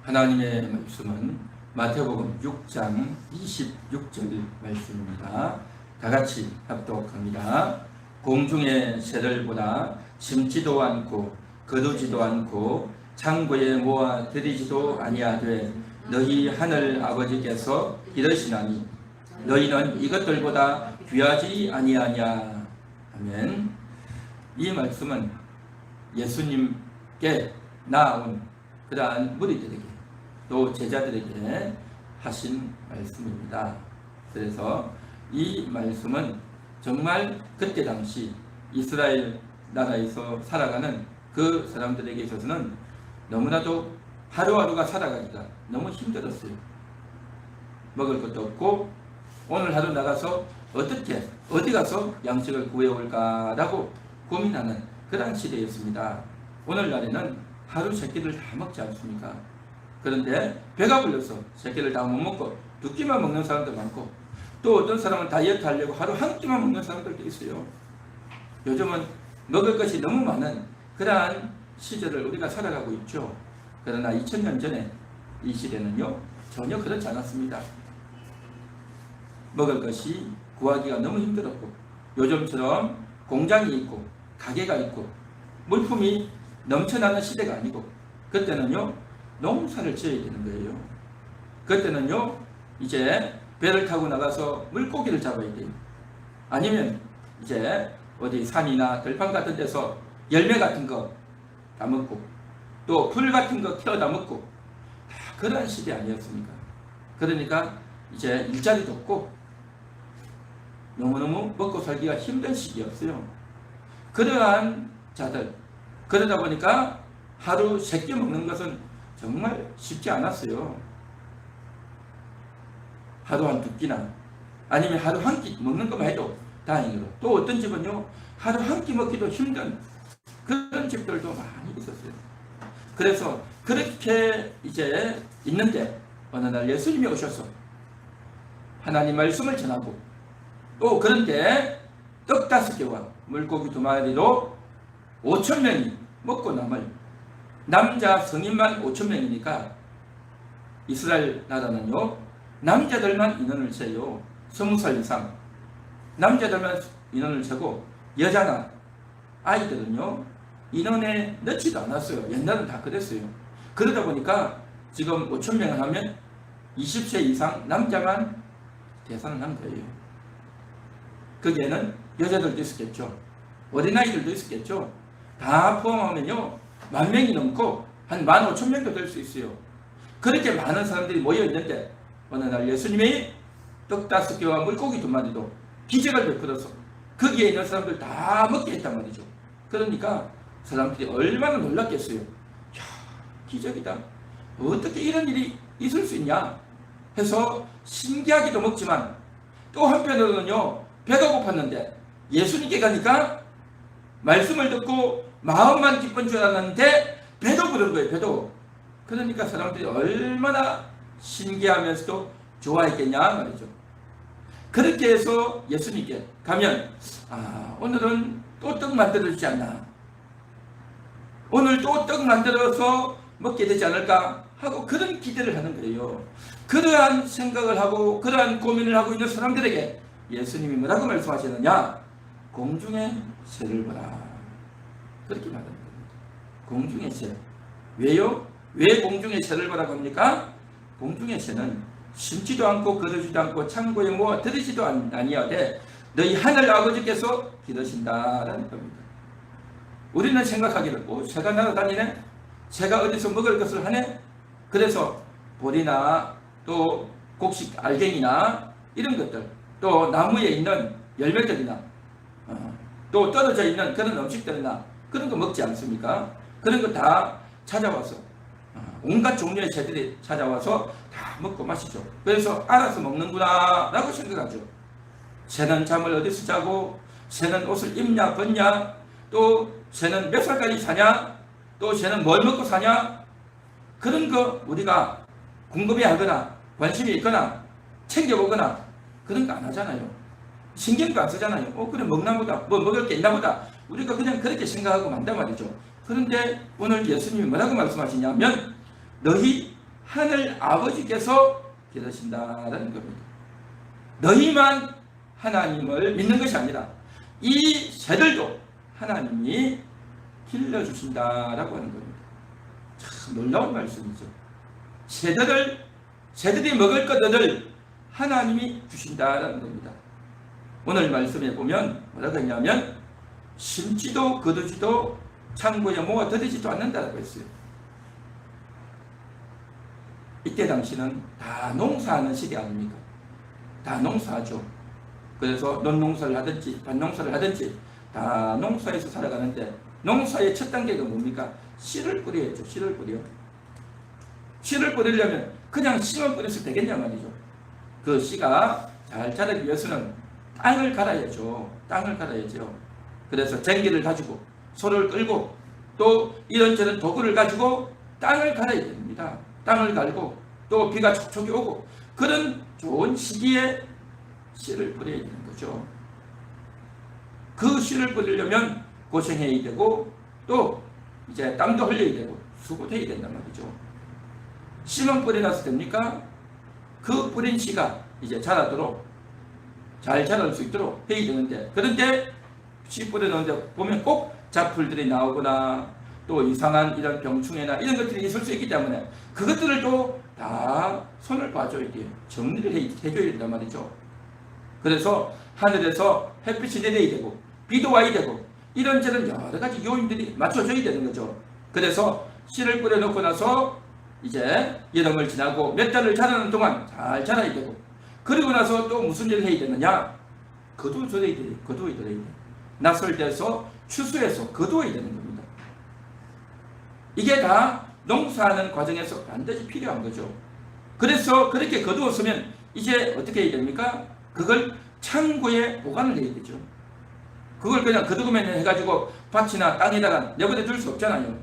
하나님의 말씀은 마태복음 6장 26절 말씀입니다. 다 같이 합독합니다. 공중의 새를 보라 심지도 않고 거두지도 않고 창고에 모아 들이지도 아니하되 너희 하늘 아버지께서 이르시나니 너희는 이것들보다 귀하지 아니하냐. 아멘. 이 말씀은 예수님께 나아온 그러한 무리들에게 또 제자들에게 하신 말씀입니다. 그래서 이 말씀은 정말 그때 당시 이스라엘 나라에서 살아가는 그 사람들에게 있어서는 너무나도 하루하루가 살아가기가 너무 힘들었어요. 먹을 것도 없고 오늘 하루 나가서 어떻게 어디 가서 양식을 구해올까라고 고민하는 그런 시대였습니다. 오늘날에는 하루 세 끼를 다 먹지 않습니까? 그런데 배가 불러서 세 끼를 다 못 먹고 두 끼만 먹는 사람도 많고 또 어떤 사람은 다이어트 하려고 하루 한 끼만 먹는 사람들도 있어요. 요즘은 먹을 것이 너무 많은 그러한 시절을 우리가 살아가고 있죠. 그러나 2000년 전에 이 시대는요 전혀 그렇지 않았습니다. 먹을 것이 구하기가 너무 힘들었고 요즘처럼 공장이 있고 가게가 있고 물품이 넘쳐나는 시대가 아니고 그때는요 농사를 지어야 되는 거예요. 그때는요 이제 배를 타고 나가서 물고기를 잡아야 돼요. 아니면 이제 어디 산이나 들판 같은 데서 열매 같은 거 다 먹고 또 풀 같은 거 키워다 먹고 다 그런 시대 아니었습니까? 그러니까 이제 일자리도 없고 너무너무 먹고 살기가 힘든 시기였어요. 그러한 자들 그러다 보니까 하루 세 끼 먹는 것은 정말 쉽지 않았어요. 하루 한 두 끼나 아니면 하루 한 끼 먹는 것만 해도 다행으로 또 어떤 집은요 하루 한 끼 먹기도 힘든 그런 집들도 많이 있었어요. 그래서 그렇게 이제 있는데 어느 날 예수님이 오셔서 하나님 말씀을 전하고 또 그런데 떡 5개와 물고기 2마리로 5,000명이 먹고 남을 남자 성인만 5,000명이니까 이스라엘 나라는요 남자들만 인원을 세요. 20살 이상 남자들만 인원을 세고 여자나 아이들은요 인원에 넣지도 않았어요. 옛날은 다 그랬어요. 그러다 보니까 지금 5,000명을 하면 20세 이상 남자만 계산을 한 거예요. 거기에는 여자들도 있었겠죠. 어린아이들도 있었겠죠. 다 포함하면요 10,000명이 넘고 한 15,000명도 될 수 있어요. 그렇게 많은 사람들이 모여 있는데 어느 날 예수님이 떡 5개와 물고기 2마리도 기적을 베풀어서 거기에 있는 사람들 다 먹게 했단 말이죠. 그러니까 사람들이 얼마나 놀랐겠어요. 야, 기적이다. 어떻게 이런 일이 있을 수 있냐 해서 신기하기도 먹지만 또 한편으로는요 배가 고팠는데 예수님께 가니까 말씀을 듣고 마음만 기쁜 줄 알았는데 배도 부른 거예요. 배도. 그러니까 사람들이 얼마나 신기하면서도 좋아했겠냐 말이죠. 그렇게 해서 예수님께 가면 오늘은 또 떡 만들어주지 않나, 오늘 또 떡 만들어서 먹게 되지 않을까 하고 그런 기대를 하는 거예요. 그러한 생각을 하고 그러한 고민을 하고 있는 사람들에게 예수님이 뭐라고 말씀하시느냐, 공중의 새를 보라, 그렇게 말합니다. 공중의 새. 왜요? 왜 공중의 새를 보라고 합니까? 공중의 새는 심지도 않고 거두지도 않고 창고에 모아 들이지도 아니하되 너희 하늘 아버지께서 기르신다라는 겁니다. 우리는 생각하기를 새가 날아다니네, 새가 어디서 먹을 것을 하네, 그래서 볼이나 또 곡식 알갱이나 이런 것들, 또 나무에 있는 열매들이나 또 떨어져 있는 그런 음식들이나 그런 거 먹지 않습니까? 그런 거 다 찾아와서 온갖 종류의 새들이 찾아와서 다 먹고 마시죠. 그래서 알아서 먹는구나 라고 생각하죠. 새는 잠을 어디서 자고, 새는 옷을 입냐 벗냐, 또 새는 몇 살까지 사냐, 또 새는 뭘 먹고 사냐, 그런 거 우리가 궁금해 하거나 관심이 있거나 챙겨보거나 그런 거 안 하잖아요. 신경도 안 쓰잖아요. 그래 먹나 보다, 뭐 먹을 게 있나 보다, 우리가 그냥 그렇게 생각하고 만단 말이죠. 그런데 오늘 예수님이 뭐라고 말씀하시냐면 너희 하늘 아버지께서 기르신다라는 겁니다. 너희만 하나님을 믿는 것이 아니라 이 새들도 하나님이 길러주신다라고 하는 겁니다. 참 놀라운 말씀이죠. 새들이 먹을 것들을 하나님이 주신다라는 겁니다. 오늘 말씀에 보면 뭐라고 했냐면 심지도 거두지도 창고에 모아 들이지도 않는다라고 했어요. 이때 당시는 다 농사하는 시기 아닙니까? 다 농사하죠. 그래서 논농사를 하든지 밭농사를 하든지 다 농사에서 살아가는데 농사의 첫 단계가 뭡니까? 씨를 뿌려야죠. 씨를 뿌려. 씨를 뿌리려면 그냥 씨만 뿌려서 되겠냐 말이죠. 그 씨가 잘 자라기 위해서는 땅을 갈아야죠. 땅을 갈아야죠. 그래서 쟁기를 가지고 소를 끌고 또 이런저런 도구를 가지고 땅을 갈아야 됩니다. 땅을 갈고 또 비가 촉촉이 오고 그런 좋은 시기에 씨를 뿌려야 되는 거죠. 그 씨를 뿌리려면 고생해야 되고 또 이제 땀도 흘려야 되고 수고도 해야 된단 말이죠. 씨만 뿌려놔서 됩니까? 그 뿌린 씨가 이제 자라도록 잘 자랄 수 있도록 해야 되는데 그런데 씨 뿌려놓는데 보면 꼭 잡풀들이 나오거나 또 이상한 이런 병충해나 이런 것들이 있을 수 있기 때문에 그것들을 또 다 손을 봐줘야 돼요. 정리를 해줘야 된단 말이죠. 그래서 하늘에서 햇빛이 내려야 되고 비도 와야 되고 이런저런 여러 가지 요인들이 맞춰줘야 되는 거죠. 그래서 씨를 뿌려놓고 나서 이제 여름을 지나고 몇 달을 자라는 동안 잘 자라야 되고 그리고 나서 또 무슨 일을 해야 되느냐? 거두어야 돼요. 거두어야 돼요. 낯설 때서 추수해서 거두어야 되는 겁니다. 이게 다 농사하는 과정에서 반드시 필요한 거죠. 그래서 그렇게 거두었으면 이제 어떻게 해야 됩니까? 그걸 창고에 보관을 해야 되죠. 그걸 그냥 거두기만 해가지고 밭이나 땅에다가 내버려 둘 수 없잖아요.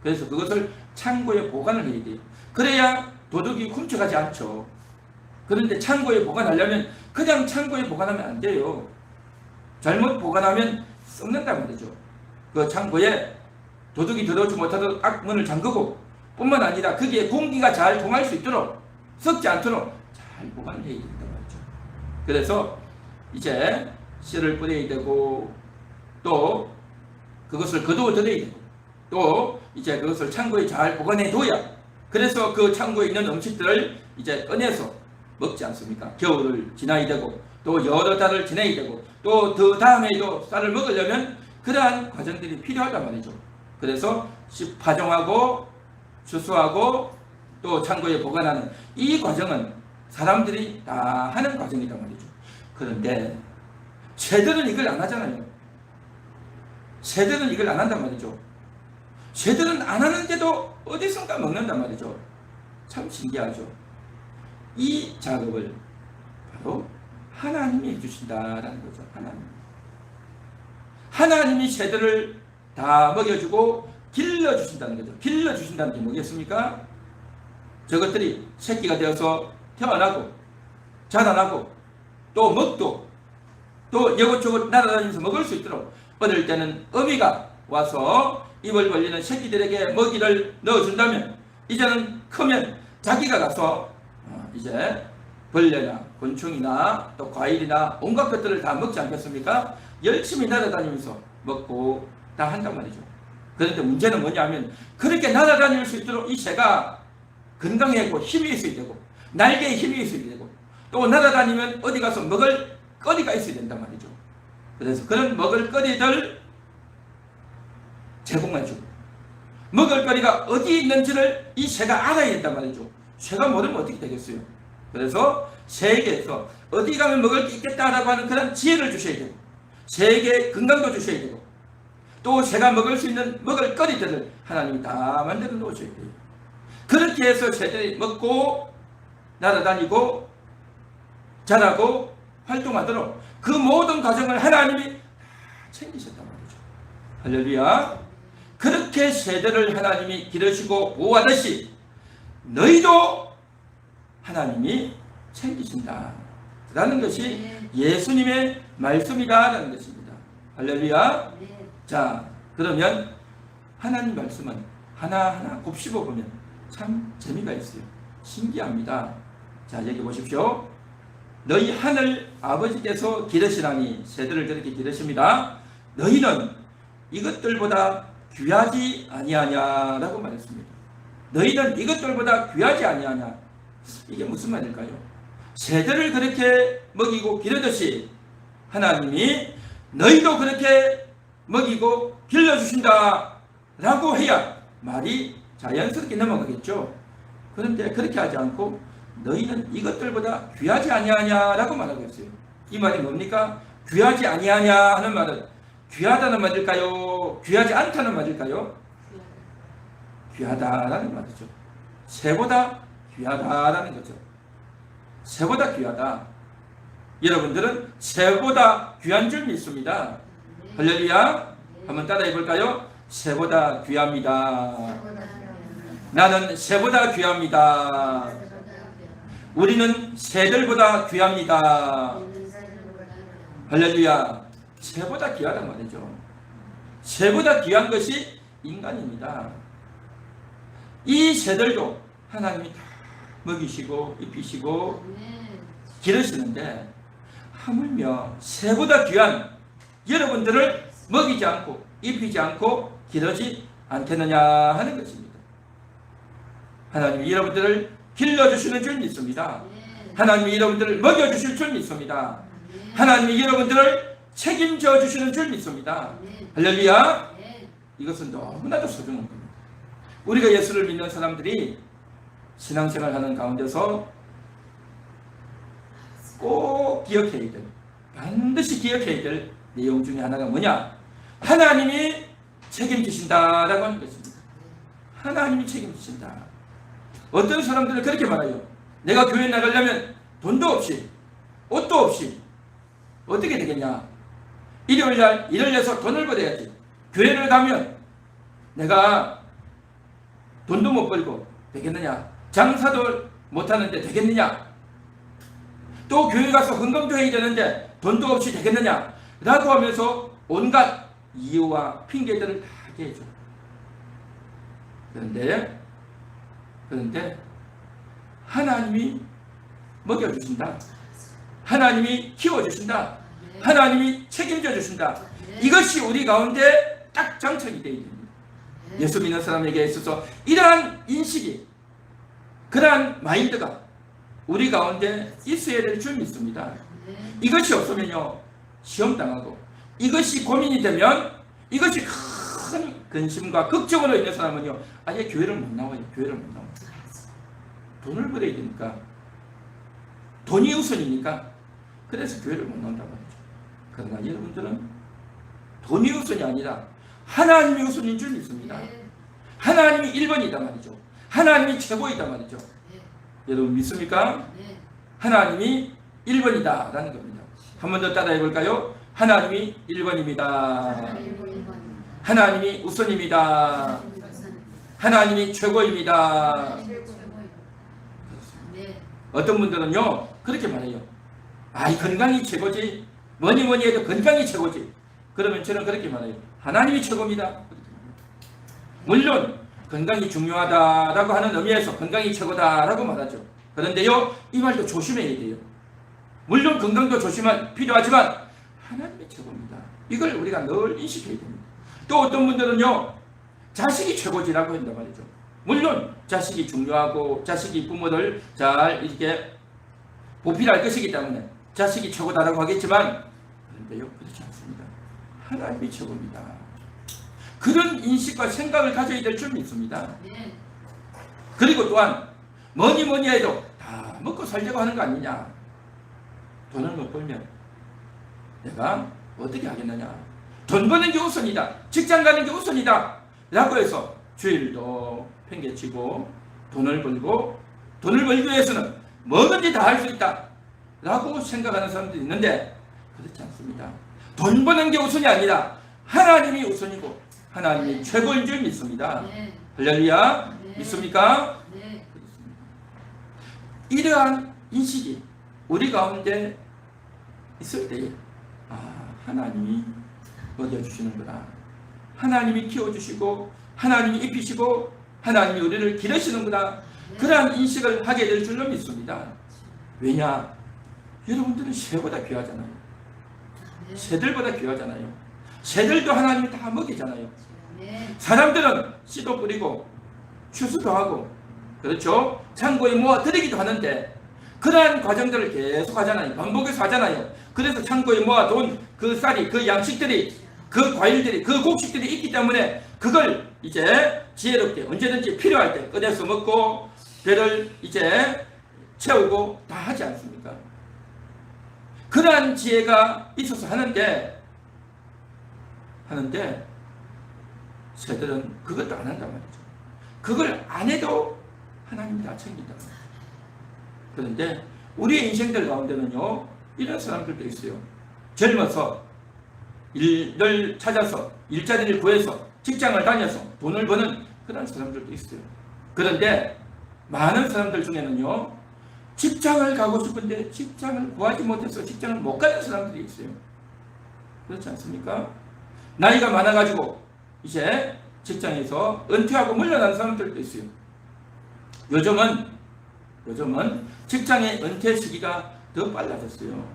그래서 그것을 창고에 보관을 해야 돼요. 그래야 도둑이 훔쳐가지 않죠. 그런데 창고에 보관하려면 그냥 창고에 보관하면 안 돼요. 잘못 보관하면 썩는단 말이죠. 그 창고에 도둑이 들어오지 못하도록 앞문을 잠그고 뿐만 아니라 거기에 공기가 잘 통할 수 있도록 썩지 않도록 잘 보관을 해야 된단 말이죠. 그래서 이제 씨를 뿌려야 되고 또 그것을 거두어 들여야 되고 또 이제 그것을 창고에 잘 보관해 둬야 그래서 그 창고에 있는 음식들을 이제 꺼내서 먹지 않습니까? 겨울을 지나야 되고 또 여러 달을 지내야 되고 또 그 다음에도 쌀을 먹으려면 그러한 과정들이 필요하단 말이죠. 그래서 파종하고 추수하고 또 창고에 보관하는 이 과정은 사람들이 다 하는 과정이란 말이죠. 그런데 새들은 이걸 안 하잖아요. 새들은 이걸 안 한단 말이죠. 새들은 안 하는데도 어디선가 먹는단 말이죠. 참 신기하죠. 이 작업을 바로 하나님이 해주신다라는 거죠. 하나님이 새들을 다 먹여주고 길러주신다는 거죠. 길러주신다는 게 뭐겠습니까? 저것들이 새끼가 되어서 태어나고 자라나고 또 먹도 또 이것저것 날아다니면서 먹을 수 있도록 어릴 때는 어미가 와서 입을 벌리는 새끼들에게 먹이를 넣어준다면 이제는 크면 자기가 가서 이제 벌레나 곤충이나 또 과일이나 온갖 것들을 다 먹지 않겠습니까? 열심히 날아다니면서 먹고 다 한단 말이죠. 그런데 문제는 뭐냐면 그렇게 날아다닐 수 있도록 이 새가 건강하고 힘이 있어야 되고 날개에 힘이 있어야 되고 또 날아다니면 어디 가서 먹을 거리가 있어야 된단 말이죠. 그래서 그런 먹을 거리들 제공해주고 먹을 거리가 어디 있는지를 이 새가 알아야 된단 말이죠. 새가 모르면 어떻게 되겠어요. 그래서 새에게서 어디 가면 먹을 게 있겠다라고 하는 그런 지혜를 주셔야 되고 새에게 건강도 주셔야 되고 또 새가 먹을 수 있는 먹을 거리들을 하나님이 다 만들어 놓으셔야 돼요. 그렇게 해서 새들이 먹고 날아다니고 자라고 활동하도록 그 모든 과정을 하나님이 챙기셨단 말이죠. 할렐루야. 그렇게 새들을 하나님이 기르시고 보호하듯이 너희도 하나님이 챙기신다 라는 것이 예수님의 말씀이다라는 것입니다. 할렐루야. 자, 그러면 하나님 말씀은 하나하나 곱씹어 보면 참 재미가 있어요. 신기합니다. 자, 여기 보십시오. 너희 하늘 아버지께서 기르시라니, 새들을 그렇게 기르십니다. 너희는 이것들보다 귀하지 아니하냐라고 말했습니다. 너희는 이것들보다 귀하지 아니하냐. 이게 무슨 말일까요? 새들을 그렇게 먹이고 기르듯이 하나님이 너희도 그렇게 먹이고 길러주신다 라고 해야 말이 자연스럽게 넘어가겠죠. 그런데 그렇게 하지 않고 너희는 이것들보다 귀하지 아니하냐 라고 말하고 있어요. 이 말이 뭡니까? 귀하지 아니하냐 하는 말은 귀하다는 말일까요? 귀하지 않다는 말일까요? 귀하다라는 말이죠. 새보다 귀하다라는 거죠. 새보다 귀하다. 여러분들은 새보다 귀한 줄 믿습니다. 할렐루야. 한번 따라해 볼까요? 새보다 귀합니다. 나는 새보다 귀합니다. 우리는 새들보다 귀합니다. 할렐루야. 새보다 귀하단 말이죠. 새보다 귀한 것이 인간입니다. 이 새들도 하나님이 다 먹이시고 입히시고 기르시는데 하물며 새보다 귀한 여러분들을 먹이지 않고 입히지 않고 기르지 않겠느냐 하는 것입니다. 하나님이 여러분들을 길러주시는 줄 믿습니다. 하나님이 여러분들을 먹여주실 줄 믿습니다. 하나님이 여러분들을 책임져 주시는 줄 믿습니다. 할렐루야. 이것은 너무나도 소중한 겁니다. 우리가 예수를 믿는 사람들이 신앙생활 하는 가운데서 꼭 기억해야 될, 반드시 기억해야 될 내용 중에 하나가 뭐냐? 하나님이 책임지신다라고 하는 것입니다. 하나님이 책임지신다. 어떤 사람들은 그렇게 말해요. 내가 교회 나가려면 돈도 없이 옷도 없이 어떻게 되겠냐? 일요일날 일을 내서 돈을 벌어야지. 교회를 가면 내가 돈도 못 벌고 되겠느냐? 장사도 못하는데 되겠느냐? 또 교회 가서 헌금도 해야 되는데 돈도 없이 되겠느냐? 라고 하면서 온갖 이유와 핑계들을 다 하게 해줘. 그런데 하나님이 먹여주신다. 하나님이 키워주신다. 하나님이 책임져 주신다. 이것이 우리 가운데 딱 장착이 되어 있습니다. 예수 믿는 사람에게 있어서 이러한 인식이, 그러한 마인드가 우리 가운데 있어야 될 줄 믿습니다. 이것이 없으면요, 시험당하고, 이것이 고민이 되면, 이것이 큰 근심과 걱정으로 있는 사람은요, 아예 교회를 못 나와요. 교회를 못 나와요. 돈을 벌어야 되니까, 돈이 우선이니까, 그래서 교회를 못 나온다고 하죠. 그러나 여러분들은 돈이 우선이 아니라 하나님이 우선인 줄 믿습니다. 하나님이 1번이다 말이죠. 하나님이 최고이다 말이죠. 여러분 믿습니까? 하나님이 1번이다 라는 겁니다. 한 번 더 따라해 볼까요? 하나님이 1번입니다. 하나님이 우선입니다. 하나님이 최고입니다. 어떤 분들은요 그렇게 말해요. 아이, 건강이 최고지. 뭐니 해도 건강이 최고지. 그러면 저는 그렇게 말해요. 하나님이 최고입니다. 물론 건강이 중요하다라고 하는 의미에서 건강이 최고다라고 말하죠. 그런데요, 이 말도 조심해야 돼요. 물론 건강도 필요하지만 하나님이 최고입니다. 이걸 우리가 늘 인식해야 됩니다. 또 어떤 분들은요, 자식이 최고지라고 한단 말이죠. 물론 자식이 중요하고 자식이 부모를 잘 이렇게 보필할 것이기 때문에 자식이 최고다라고 하겠지만, 그런데요, 그렇지 않습니다. 하나님이 최고입니다. 그런 인식과 생각을 가져야 될 줄 믿습니다. 그리고 또한 뭐니 해도 다 먹고 살려고 하는 거 아니냐. 돈을 못 벌면 내가 어떻게 하겠느냐. 돈 버는 게 우선이다. 직장 가는 게 우선이다. 라고 해서 주일도 팽개치고 돈을 벌기 위해서는 뭐든지 다 할 수 있다 라고 생각하는 사람들이 있는데, 그렇지 않습니다. 돈 버는 게 우선이 아니라 하나님이 우선이고 하나님이 최고인 줄 믿습니다. 할렐루야. 믿습니까? 그렇습니다. 이러한 인식이 우리 가운데 있을 때에 하나님이 먹여주시는구나. 하나님이 키워주시고 하나님이 입히시고 하나님이 우리를 기르시는구나. 그러한 인식을 하게 될 줄로 믿습니다. 왜냐? 여러분들은 새보다 귀하잖아요. 새들보다 귀하잖아요. 새들도 하나님이 다 먹이잖아요. 사람들은 씨도 뿌리고 추수도 하고 그렇죠? 창고에 모아 드리기도 하는데 그러한 과정들을 계속 하잖아요. 반복해서 하잖아요. 그래서 창고에 모아둔 그 쌀이, 그 양식들이, 그 과일들이, 그 곡식들이 있기 때문에 그걸 이제 지혜롭게 언제든지 필요할 때 꺼내서 먹고 배를 이제 채우고 다 하지 않습니까? 그러한 지혜가 있어서 하는데 새들은 그것도 안 한단 말이죠. 그걸 안 해도 하나님이 다 챙긴다. 그런데 우리의 인생들 가운데는요, 이런 사람들도 있어요. 젊어서 일을 찾아서 일자리를 구해서 직장을 다녀서 돈을 버는 그런 사람들도 있어요. 그런데 많은 사람들 중에는요, 직장을 가고 싶은데 직장을 구하지 못해서 직장을 못 가는 사람들이 있어요. 그렇지 않습니까? 나이가 많아가지고 이제 직장에서 은퇴하고 물러난 사람들도 있어요. 요즘은 직장의 은퇴 시기가 더 빨라졌어요.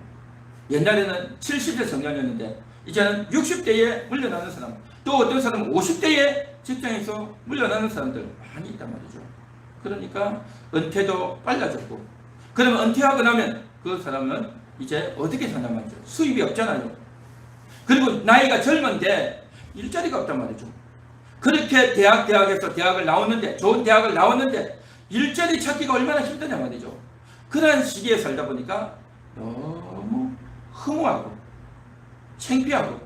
옛날에는 70대 정년이었는데 이제는 60대에 물러나는 사람, 또 어떤 사람은 50대에 직장에서 물러나는 사람들 많이 있단 말이죠. 그러니까 은퇴도 빨라졌고, 그러면 은퇴하고 나면 그 사람은 이제 어떻게 산단 말이죠. 수입이 없잖아요. 그리고 나이가 젊은데 일자리가 없단 말이죠. 그렇게 대학에서 대학을 나왔는데, 좋은 대학을 나왔는데 일자리 찾기가 얼마나 힘드냐 말이죠. 그런 시기에 살다 보니까 너무 허무하고 창피하고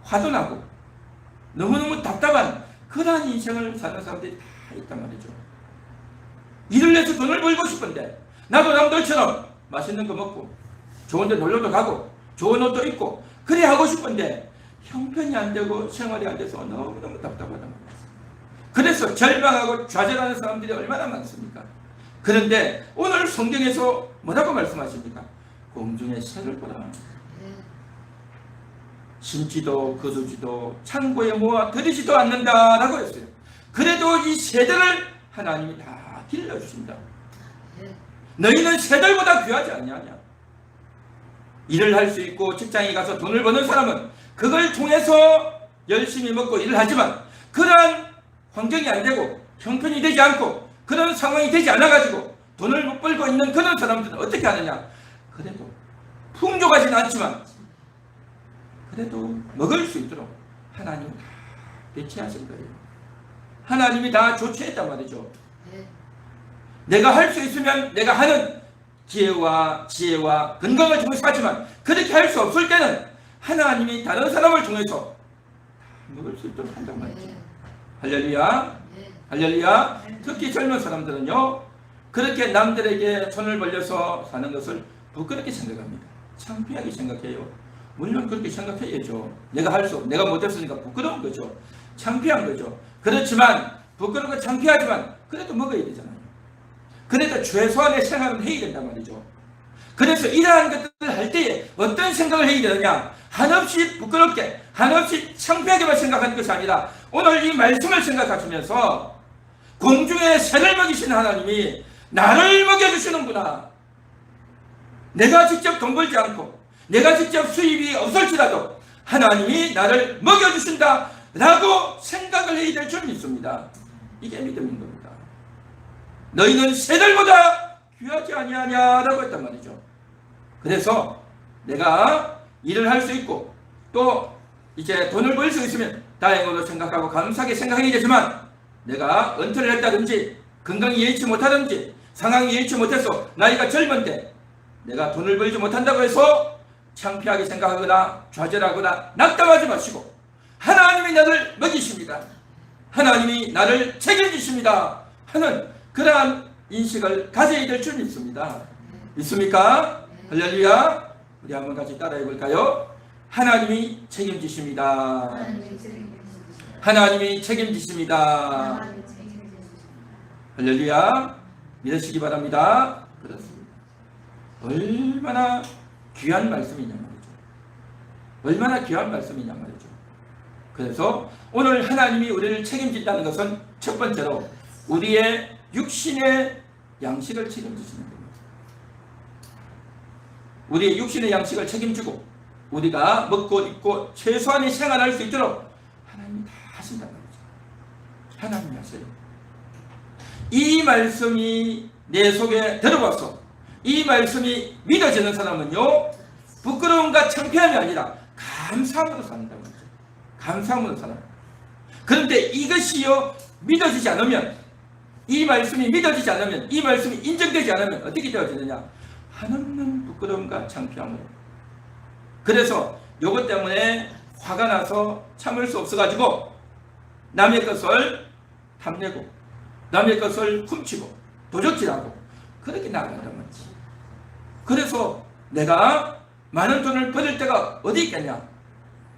화도 나고 너무너무 답답한 그러한 인생을 사는 사람들이 다 있단 말이죠. 일을 내서 돈을 벌고 싶은데 나도 남들처럼 맛있는 거 먹고 좋은 데 놀러도 가고 좋은 옷도 입고 그래 하고 싶은데 형편이 안 되고 생활이 안 돼서 너무너무 답답하단 말이에요. 그래서 절망하고 좌절하는 사람들이 얼마나 많습니까? 그런데 오늘 성경에서 뭐라고 말씀하십니까? 공중의 새를 보라. 심지도 거두지도 창고에 모아 들이지도 않는다라고 했어요. 그래도 이 새들을 하나님이 다 길러주신다. 너희는 새들보다 귀하지 않냐냐. 일을 할 수 있고 직장에 가서 돈을 버는 사람은 그걸 통해서 열심히 먹고 일을 하지만 그러한 환경이 안 되고 형편이 되지 않고 그런 상황이 되지 않아가지고 돈을 못 벌고 있는 그런 사람들은 어떻게 하느냐. 그래도 풍족하진 않지만 그래도 먹을 수 있도록 하나님이 다 배치하신 거예요. 하나님이 다 조치했단 말이죠. 내가 할 수 있으면 내가 하는 지혜와 건강을 통해서 하지만 그렇게 할 수 없을 때는 하나님이 다른 사람을 통해서 먹을 수 있도록 한단 말이죠. 할렐루야. 할렐루야. 특히 젊은 사람들은요, 그렇게 남들에게 손을 벌려서 사는 것을 부끄럽게 생각합니다. 창피하게 생각해요. 물론 그렇게 생각해야죠. 내가 못했으니까 부끄러운 거죠. 창피한 거죠. 그렇지만 부끄럽고 창피하지만 그래도 먹어야 되잖아요. 그래도 최소한의 생각은 해야 된단 말이죠. 그래서 이러한 것들을 할 때에 어떤 생각을 해야 되느냐. 한없이 부끄럽게 한없이 창피하게만 생각하는 것이 아니라 오늘 이 말씀을 생각하시면서 공중에 새를 먹이시는 하나님이 나를 먹여주시는구나. 내가 직접 돈 벌지 않고 내가 직접 수입이 없을지라도 하나님이 나를 먹여주신다 라고 생각을 해야 될 줄 믿습니다. 이게 믿음인 겁니다. 너희는 새들보다 귀하지 아니하냐라고 했단 말이죠. 그래서 내가 일을 할 수 있고 또 이제 돈을 벌 수 있으면 다행으로 생각하고 감사하게 생각해야 되지만 내가 은퇴를 했다든지 건강이 여의치 못하든지 상황이 여의치 못해서 나이가 젊은데 내가 돈을 벌지 못한다고 해서 창피하게 생각하거나 좌절하거나 낙담하지 마시고 하나님이 나를 먹이십니다. 하나님이 나를 책임지십니다 하는 그러한 인식을 가져야 될 줄 믿습니다. 믿습니까? 할렐루야. 우리 한번 같이 따라해 볼까요? 하나님이 책임지십니다. 하나님이 책임지십니다. 할렐루야. 믿으시기 바랍니다. 그렇습니다. 얼마나 귀한 말씀이냐 말이죠. 얼마나 귀한 말씀이냐 말이죠. 그래서 오늘 하나님이 우리를 책임진다는 것은 첫 번째로 우리의 육신의 양식을 책임지시는 겁니다. 우리의 육신의 양식을 책임지고 우리가 먹고 입고 최소한의 생활할 수 있도록 하나님이 다 하신단 말이죠. 하나님이 하세요. 이 말씀이 내 속에 들어와서 이 말씀이 믿어지는 사람은요, 부끄러움과 창피함이 아니라 감사함으로 산다는 거죠. 감사함으로 살아요. 그런데 이것이요 믿어지지 않으면, 이 말씀이 믿어지지 않으면, 이 말씀이 인정되지 않으면 어떻게 되어지느냐? 한없는 부끄러움과 창피함으로. 그래서 요것 때문에 화가 나서 참을 수 없어가지고 남의 것을 탐내고 남의 것을 훔치고 도적질하고 그렇게 나아간단 말이지. 그래서 내가 많은 돈을 벌일 데가 어디 있겠냐?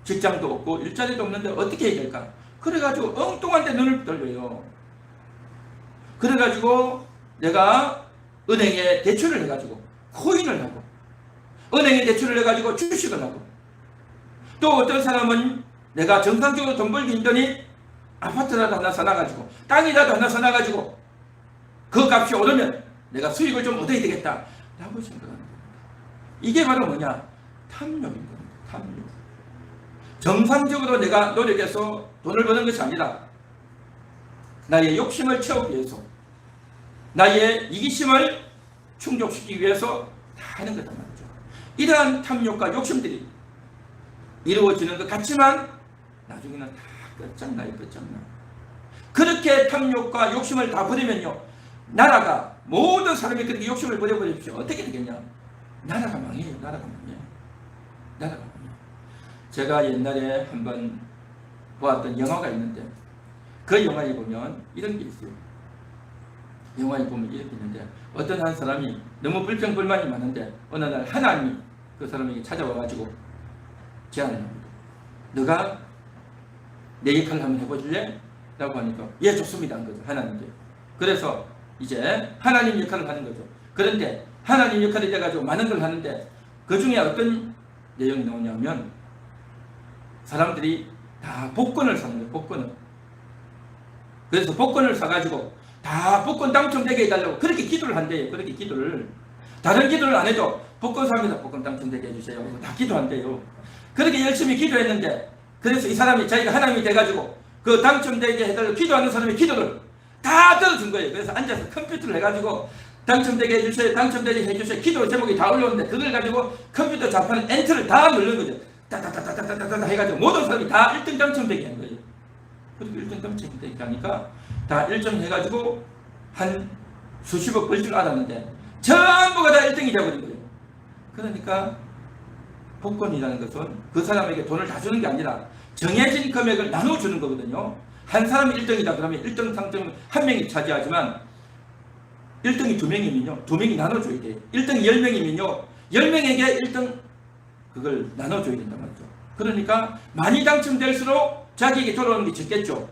직장도 없고 일자리도 없는데 어떻게 해야 될까? 그래가지고 엉뚱한 데 눈을 돌려요. 그래가지고 내가 은행에 대출을 해가지고 코인을 하고, 은행에 대출을 해가지고 주식을 하고, 또 어떤 사람은 내가 정상적으로 돈 벌기 힘드니 아파트라도 하나 사놔가지고, 땅이라도 하나 사놔가지고 그 값이 오르면 내가 수익을 좀 얻어야 되겠다 라고 생각합니다. 이게 바로 뭐냐? 탐욕인 겁니다. 탐욕. 정상적으로 내가 노력해서 돈을 버는 것이 아니라 나의 욕심을 채우기 위해서, 나의 이기심을 충족시키기 위해서 다 하는 거단 말이죠. 이러한 탐욕과 욕심들이 이루어지는 것 같지만 나중에는 다 끝장나요. 끝장나. 그렇게 탐욕과 욕심을 다 버리면요, 나라가, 모든 사람이 그렇게 욕심을 버려버리십시오. 어떻게 되겠냐? 나라가 망해요. 나라가 망해요. 나라가 망해요. 제가 옛날에 한번 보았던 영화가 있는데, 그 영화에 보면 이런 게 있어요. 영화에 보면 이렇게 있는데, 어떤 한 사람이 너무 불평불만이 많은데 어느 날 하나님이 그 사람에게 찾아와가지고 제안을 합니다. 너가 내 역할을 한번 해보실래? 라고 하니까 예, 좋습니다 한 거죠. 하나님께. 그래서 이제 하나님 역할을 하는 거죠. 그런데 하나님 역할이 돼가지고 많은 걸 하는데 그 중에 어떤 내용이 나오냐면 사람들이 다 복권을 사는 거예요. 복권을. 그래서 복권을 사가지고 다 복권 당첨되게 해달라고 그렇게 기도를 한대요. 그렇게 기도를. 다른 기도를 안 해도 복권 삽니다. 복권 당첨되게 해주세요. 다 기도한대요. 그렇게 열심히 기도했는데, 그래서 이 사람이 자기가 하나님이 돼가지고 그 당첨되게 해달라고 기도하는 사람의 기도를 다 들어준 거예요. 그래서 앉아서 컴퓨터를 해가지고 당첨되게 해주세요. 당첨되게 해주세요. 기도 제목이 다 올라오는데 그걸 가지고 컴퓨터 좌판을 엔터를 다 누르는 거죠. 따따따따따따따 해가지고 모든 사람이 다 1등 당첨되게 한 거예요. 그리고 1등 당첨되게 하니까 다 1점 해가지고 한 수십억 벌 줄 알았는데 전부가 다 1등이 되어버린 거예요. 그러니까 복권이라는 것은 그 사람에게 돈을 다 주는 게 아니라 정해진 금액을 나눠주는 거거든요. 한 사람이 1등이다 그러면 1등 상점 한 명이 차지하지만 1등이 2명이면요 2명이 나눠줘야 돼요. 1등이 10명이면요 10명에게 1등 그걸 나눠줘야 된단 말이죠. 그러니까 많이 당첨될수록 자기에게 돌아오는 게 적겠죠.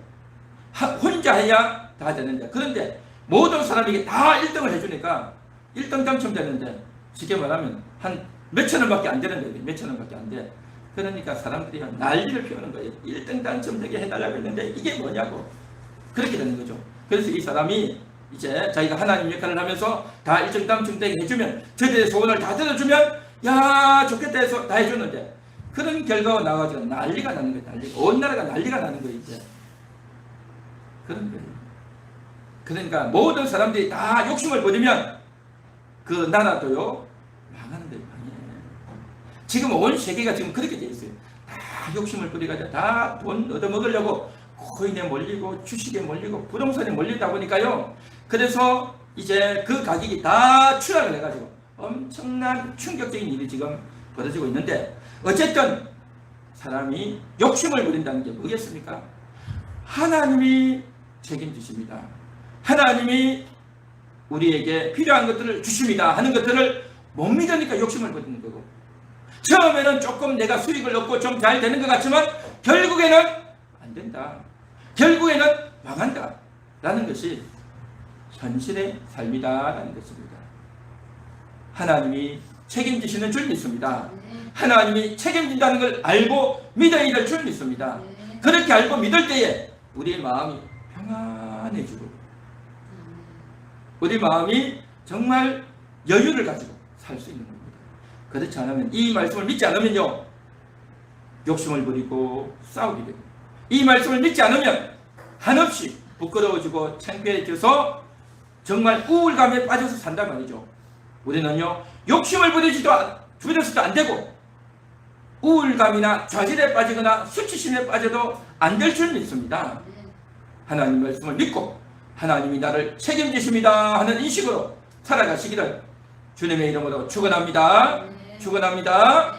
혼자 해야 다 되는데, 그런데 모든 사람에게 다 1등을 해주니까 1등 당첨되는데 쉽게 말하면 한 몇천 원밖에 안 되는 거예요. 몇천 원밖에 안 돼. 그러니까 사람들이 난리를 피우는 거예요. 1등 당첨되게 해달라고 했는데 이게 뭐냐고. 그렇게 되는 거죠. 그래서 이 사람이 이제 자기가 하나님 역할을 하면서 다 1등 당첨되게 해주면, 저들의 소원을 다 들어주면 야 좋겠다 해서 다 해주는데 그런 결과가 나와가지고 난리가 나는 거예요. 난리가. 온 나라가 난리가 나는 거예요. 이제. 그런 거예요. 그러니까 모든 사람들이 다 욕심을 부리면 그 나라도요 망하는 거예요. 지금 온 세계가 지금 그렇게 돼 있어요. 다 욕심을 부리가지고 다 돈 얻어먹으려고 코인에 몰리고 주식에 몰리고 부동산에 몰리다 보니까요. 그래서 이제 그 가격이 다 추락을 해가지고 엄청난 충격적인 일이 지금 벌어지고 있는데, 어쨌든 사람이 욕심을 부린다는 게 뭐겠습니까? 하나님이 책임지십니다. 하나님이 우리에게 필요한 것들을 주십니다 하는 것들을 못 믿으니까 욕심을 부리는 거고, 처음에는 조금 내가 수익을 얻고 좀 잘 되는 것 같지만 결국에는 안 된다, 결국에는 망한다 라는 것이 현실의 삶이다 라는 것입니다. 하나님이 책임지시는 줄 믿습니다. 하나님이 책임진다는 걸 알고 믿어야 될 줄 믿습니다. 그렇게 알고 믿을 때에 우리의 마음이 평안해지고 우리 마음이 정말 여유를 가지고 살 수 있는 겁니다. 그렇지 않으면, 이 말씀을 믿지 않으면요, 욕심을 부리고 싸우게 됩니다. 이 말씀을 믿지 않으면 한없이 부끄러워지고 창피해져서 정말 우울감에 빠져서 산단 말이죠. 우리는요, 욕심을 부려서도 안 되고, 우울감이나 좌절에 빠지거나 수치심에 빠져도 안 될 줄 믿습니다. 하나님 말씀을 믿고 하나님이 나를 책임지십니다 하는 인식으로 살아가시기를 주님의 이름으로 축원합니다. 축원합니다.